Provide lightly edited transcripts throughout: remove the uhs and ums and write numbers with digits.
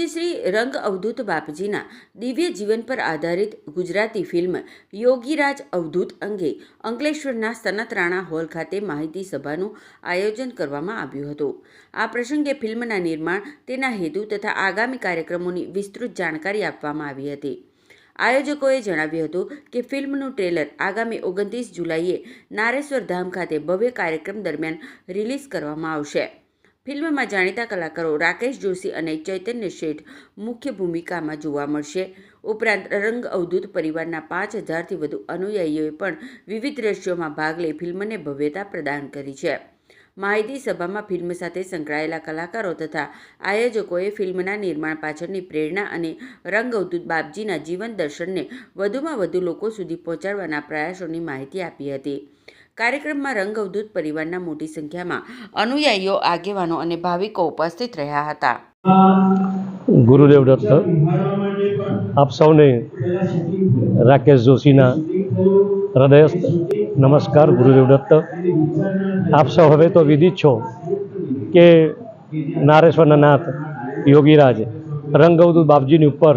પૂજ્ય શ્રી રંગ અવધૂત બાપજીના દિવ્ય જીવન પર આધારિત ગુજરાતી ફિલ્મ યોગીરાજ અવધૂત અંગે અંકલેશ્વરના સનત રાણા હોલ ખાતે માહિતી સભાનું આયોજન કરવામાં આવ્યું હતું। આ પ્રસંગે ફિલ્મના નિર્માણ, તેના હેતુ તથા આગામી કાર્યક્રમોની વિસ્તૃત જાણકારી આપવામાં આવી હતી। આયોજકોએ જણાવ્યું હતું કે ફિલ્મનું ટ્રેલર આગામી 29 જુલાઈએ નારેશ્વર ધામ ખાતે ભવ્ય કાર્યક્રમ દરમિયાન રિલીઝ કરવામાં આવશે। ફિલ્મમાં જાણીતા કલાકારો રાકેશ જોશી અને ચૈતન્ય શેઠ મુખ્ય ભૂમિકામાં જોવા મળશે। ઉપરાંત રંગ અવધૂત પરિવારના 5000થી વધુ અનુયાયીઓએ પણ વિવિધ દ્રશ્યોમાં ભાગ લઈ ફિલ્મને ભવ્યતા પ્રદાન કરી છે। માહિતી સભામાં ફિલ્મ સાથે સંકળાયેલા કલાકારો તથા આયોજકોએ ફિલ્મના નિર્માણ પાછળની પ્રેરણા અને રંગ અવધૂત બાપજીના જીવન દર્શનને વધુમાં વધુ લોકો સુધી પહોંચાડવાના પ્રયાસોની માહિતી આપી હતી। કાર્યક્રમમાં રંગ અવધૂત પરિવારના મોટી સંખ્યામાં અનુયાયીઓ, આગેવાનો અને ભાવિકો ઉપસ્થિત રહ્યા હતા। ગુરુદેવ દત્ત આપ સૌને રાકેશ જોશીના હૃદયસ્થ નમસ્કાર। ગુરુદેવ દત્ત આપ સૌ હવે તો વિદિત છો કે નારેશ્વરના નાથ યોગીરાજ રંગ અવધૂત બાપજીની ઉપર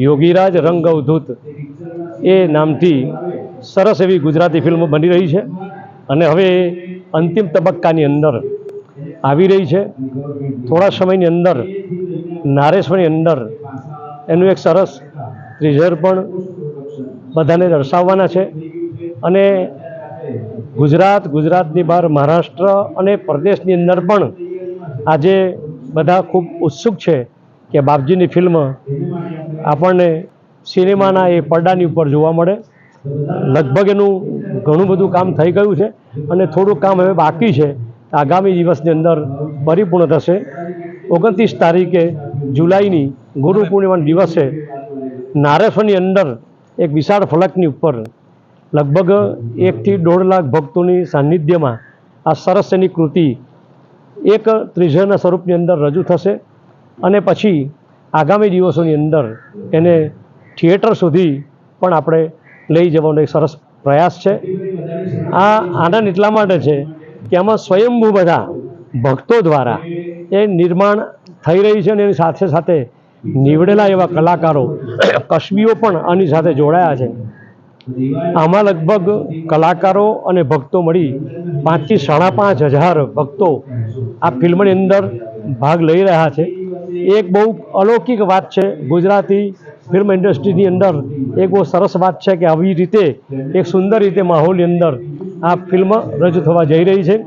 યોગીરાજ રંગ અવધૂત એ નામથી સરસ એવી ગુજરાતી ફિલ્મ બની રહી છે અને હવે અંતિમ તબક્કાની અંદર આવી રહી છે। થોડા સમયની અંદર નારેશ્વરની અંદર એનું એક સરસ ટ્રેઝર પણ બધાને દર્શાવવાના છે અને ગુજરાતની બહાર મહારાષ્ટ્ર અને પ્રદેશની અંદર પણ આજે બધા ખૂબ ઉત્સુક છે કે બાપજીની ફિલ્મ આપણને સિનેમાના એ પડદાની ઉપર જોવા મળે। લગભગ એનું ઘણું બધું કામ થઈ ગયું છે અને થોડું કામ હવે બાકી છે। આગામી દિવસની અંદર પરિપૂર્ણ થશે। 29 તારીખે જુલાઈની ગુરુ પૂર્ણિમાના દિવસે નારેશ્વરની અંદર એક વિશાળ ફલકની ઉપર લગભગ 1 થી 1.5 લાખ ભક્તોની સાનિધ્યમાં આ સરસ એની કૃતિ એક ત્રિજરના સ્વરૂપની અંદર રજૂ થશે અને પછી આગામી દિવસોની અંદર એને થિયેટર સુધી પણ આપણે લઈ જવાનો એક સરસ પ્રયાસ છે। આ આનંદ એટલા માટે છે કે આમાં સ્વયંભૂ બધા ભક્તો દ્વારા એ નિર્માણ થઈ રહી છે અને એની સાથે સાથે નીવડેલા એવા કલાકારો, કસબીઓ પણ આની સાથે જોડાયા છે। આમાં લગભગ કલાકારો અને ભક્તો મળી 5 થી 5.5 હજાર ભક્તો આ ફિલ્મની અંદર ભાગ લઈ રહ્યા છે। એક બહુ અલૌકિક વાત છે ગુજરાતી ફિલ્મ ઇન્ડસ્ટ્રીની અંદર। એક બહુ સરસ વાત છે કે આવી રીતે એક સુંદર રીતે માહોલની અંદર આ ફિલ્મ રજૂ થવા જઈ રહી છે।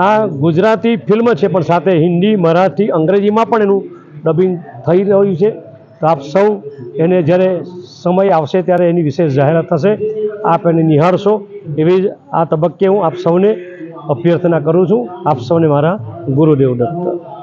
આ ગુજરાતી ફિલ્મ છે પણ સાથે હિન્દી, મરાઠી, અંગ્રેજીમાં પણ એનું ડબિંગ થઈ રહ્યું છે। તો આપ સૌ એને જ્યારે સમય આવશે ત્યારે એની વિશેષ જાહેરાત થશે, આપ એને નિહાળશો એવી જ આ તબક્કે હું આપ સૌને અભ્યર્થના કરું છું। આપ સૌને મારા ગુરુદેવ દત્ત।